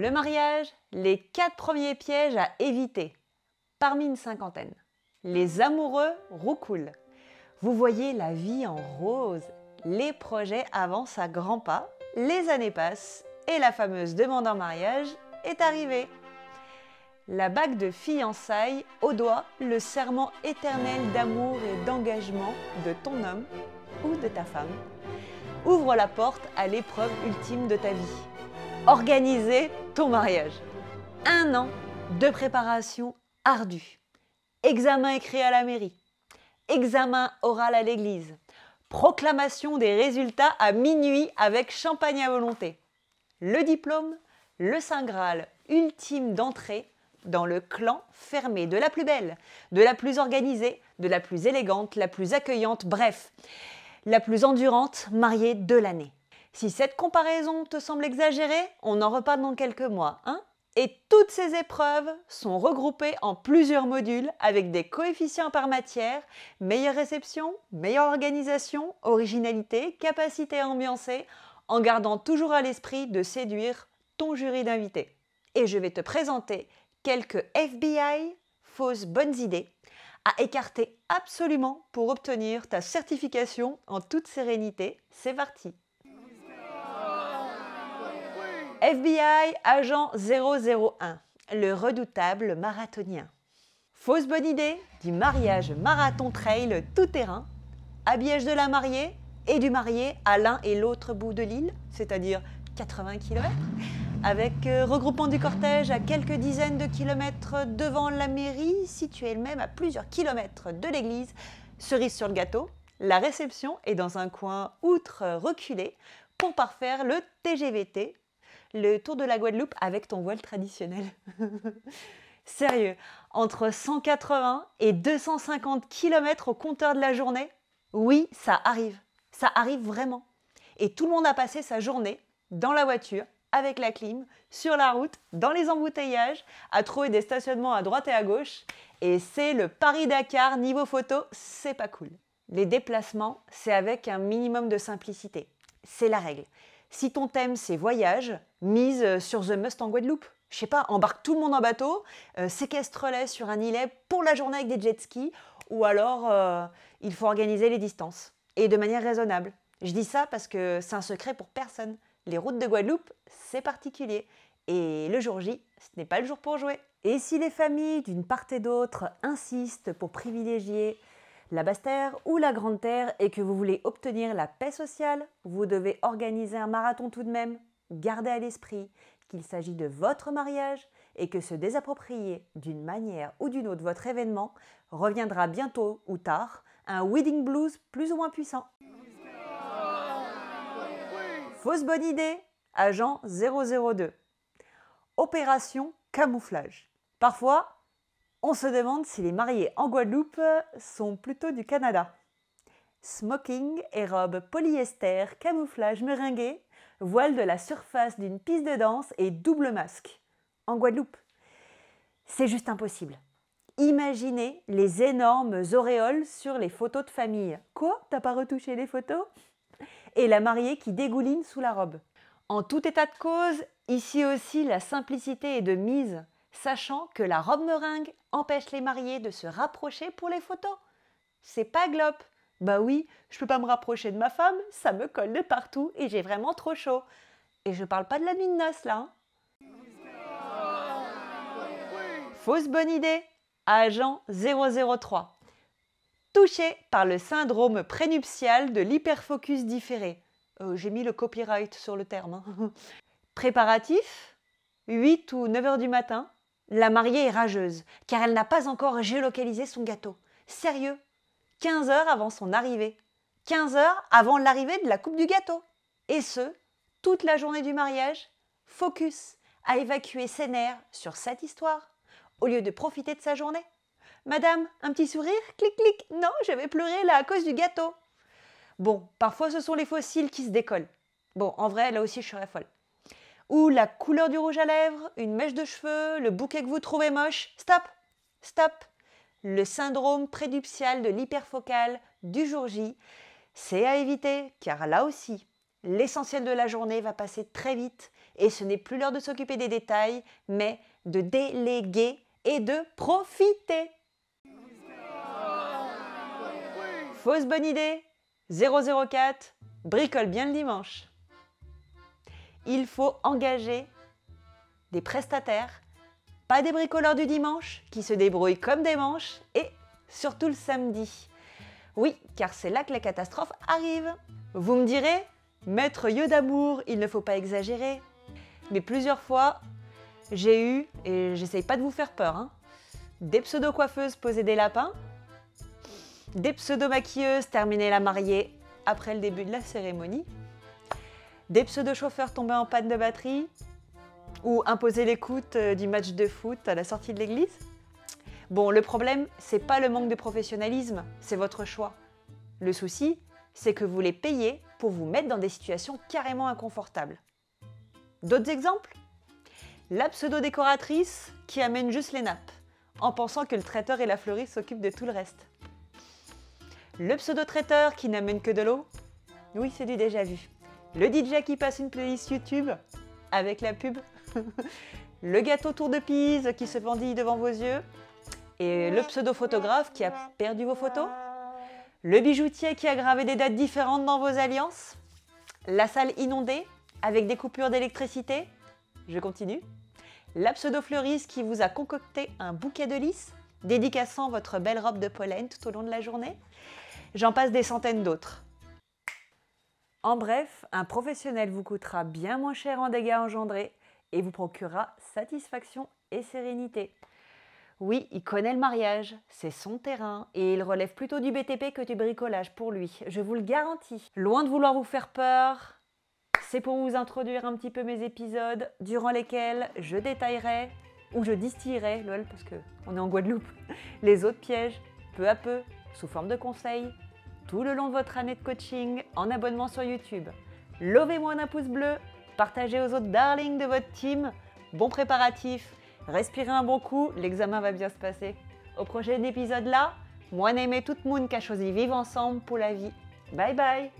Le mariage, les 4 premiers pièges à éviter, parmi une cinquantaine. Les amoureux roucoulent. Vous voyez la vie en rose. Les projets avancent à grands pas, les années passent et la fameuse demande en mariage est arrivée. La bague de fiançailles au doigt, le serment éternel d'amour et d'engagement de ton homme ou de ta femme, ouvre la porte à l'épreuve ultime de ta vie. Organiser ton mariage. 1 an de préparation ardue. Examen écrit à la mairie. Examen oral à l'église. Proclamation des résultats à minuit avec champagne à volonté. Le diplôme, le Saint Graal ultime d'entrée dans le clan fermé de la plus belle, de la plus organisée, de la plus élégante, la plus accueillante, bref, la plus endurante mariée de l'année. Si cette comparaison te semble exagérée, on en reparle dans quelques mois, hein? Et toutes ces épreuves sont regroupées en plusieurs modules avec des coefficients par matière, meilleure réception, meilleure organisation, originalité, capacité à ambiancer, en gardant toujours à l'esprit de séduire ton jury d'invités. Et je vais te présenter quelques FBI, fausses bonnes idées, à écarter absolument pour obtenir ta certification en toute sérénité. C'est parti! FBI agent 001, le redoutable marathonien. Fausse bonne idée du mariage marathon trail tout-terrain, habillage de la mariée et du marié à l'un et l'autre bout de l'île, c'est-à-dire 80 km, avec regroupement du cortège à quelques dizaines de kilomètres devant la mairie, située elle-même à plusieurs kilomètres de l'église. Cerise sur le gâteau, la réception est dans un coin outre reculé pour parfaire le TGVT, le tour de la Guadeloupe avec ton voile traditionnel. Sérieux, entre 180 et 250 km au compteur de la journée, oui, ça arrive vraiment. Et tout le monde a passé sa journée dans la voiture, avec la clim, sur la route, dans les embouteillages, à trouver des stationnements à droite et à gauche. Et c'est le Paris-Dakar niveau photo, c'est pas cool. Les déplacements, c'est avec un minimum de simplicité. C'est la règle. Si ton thème c'est voyage, mise sur The Must en Guadeloupe. Je sais pas, embarque tout le monde en bateau, séquestre-les sur un îlet pour la journée avec des jet skis, ou alors il faut organiser les distances. Et de manière raisonnable. Je dis ça parce que c'est un secret pour personne. Les routes de Guadeloupe, c'est particulier. Et le jour J, ce n'est pas le jour pour jouer. Et si les familles d'une part et d'autre insistent pour privilégier la basse terre ou la grande terre et que vous voulez obtenir la paix sociale, vous devez organiser un marathon tout de même. Gardez à l'esprit qu'il s'agit de votre mariage et que se désapproprier d'une manière ou d'une autre votre événement reviendra bientôt ou tard un wedding blues plus ou moins puissant. Fausse bonne idée, agent 002. Opération camouflage. Parfois, on se demande si les mariés en Guadeloupe sont plutôt du Canada. Smoking et robe polyester, camouflage meringué, voile de la surface d'une piste de danse et double masque. En Guadeloupe, c'est juste impossible. Imaginez les énormes auréoles sur les photos de famille. Quoi? T'as pas retouché les photos? Et la mariée qui dégouline sous la robe. En tout état de cause, ici aussi la simplicité est de mise, sachant que la robe meringue empêche les mariés de se rapprocher pour les photos. C'est pas glop. Bah oui, je peux pas me rapprocher de ma femme, ça me colle de partout et j'ai vraiment trop chaud. Et je parle pas de la nuit de noces là. Fausse bonne idée, agent 003. Touché par le syndrome prénuptial de l'hyperfocus différé. J'ai mis le copyright sur le terme. Préparatif, 8 ou 9 heures du matin, la mariée est rageuse, car elle n'a pas encore géolocalisé son gâteau. Sérieux, 15 heures avant son arrivée. 15 heures avant l'arrivée de la coupe du gâteau. Et ce, toute la journée du mariage, focus à évacuer ses nerfs sur cette histoire, au lieu de profiter de sa journée. Madame, un petit sourire? Clic, clic. Non, je vais pleurer là à cause du gâteau. Bon, parfois ce sont les fossiles qui se décollent. Bon, en vrai, là aussi je serais folle. Ou la couleur du rouge à lèvres, une mèche de cheveux, le bouquet que vous trouvez moche. Stop, stop. Le syndrome prénuptial de l'hyperfocale du jour J, c'est à éviter, car là aussi, l'essentiel de la journée va passer très vite et ce n'est plus l'heure de s'occuper des détails, mais de déléguer et de profiter. Fausse bonne idée 004, bricole bien le dimanche. Il faut engager des prestataires, pas des bricoleurs du dimanche qui se débrouillent comme des manches et surtout le samedi. Oui, car c'est là que la catastrophe arrive. Vous me direz, maître Yeux d'amour, il ne faut pas exagérer. Mais plusieurs fois, j'ai eu, et j'essaye pas de vous faire peur, hein, des pseudo-coiffeuses poser des lapins, des pseudo-maquilleuses terminer la mariée après le début de la cérémonie, des pseudo-chauffeurs tomber en panne de batterie ou imposer l'écoute du match de foot à la sortie de l'église. Bon, le problème, c'est pas le manque de professionnalisme, c'est votre choix. Le souci, c'est que vous les payez pour vous mettre dans des situations carrément inconfortables. D'autres exemples? La pseudo-décoratrice qui amène juste les nappes, en pensant que le traiteur et la fleuriste s'occupent de tout le reste. Le pseudo-traiteur qui n'amène que de l'eau. Oui, c'est du déjà vu. Le DJ qui passe une playlist YouTube avec la pub. Le gâteau tour de Pise qui se vendille devant vos yeux. Et le pseudo-photographe qui a perdu vos photos. Le bijoutier qui a gravé des dates différentes dans vos alliances. La salle inondée avec des coupures d'électricité. Je continue. La pseudo-fleuriste qui vous a concocté un bouquet de lys, dédicaçant votre belle robe de pollen tout au long de la journée. J'en passe des centaines d'autres. En bref, un professionnel vous coûtera bien moins cher en dégâts engendrés et vous procurera satisfaction et sérénité. Oui, il connaît le mariage, c'est son terrain et il relève plutôt du BTP que du bricolage pour lui, je vous le garantis. Loin de vouloir vous faire peur, c'est pour vous introduire un petit peu mes épisodes durant lesquels je détaillerai ou je distillerai, lol, parce qu'on est en Guadeloupe, les autres pièges, peu à peu, sous forme de conseils, tout le long de votre année de coaching en abonnement sur YouTube. Lovez-moi d'un pouce bleu, partagez aux autres darlings de votre team, bon préparatif, respirez un bon coup, l'examen va bien se passer. Au prochain épisode là, moi n'aimais tout le monde qu'a choisi vivre ensemble pour la vie. Bye bye.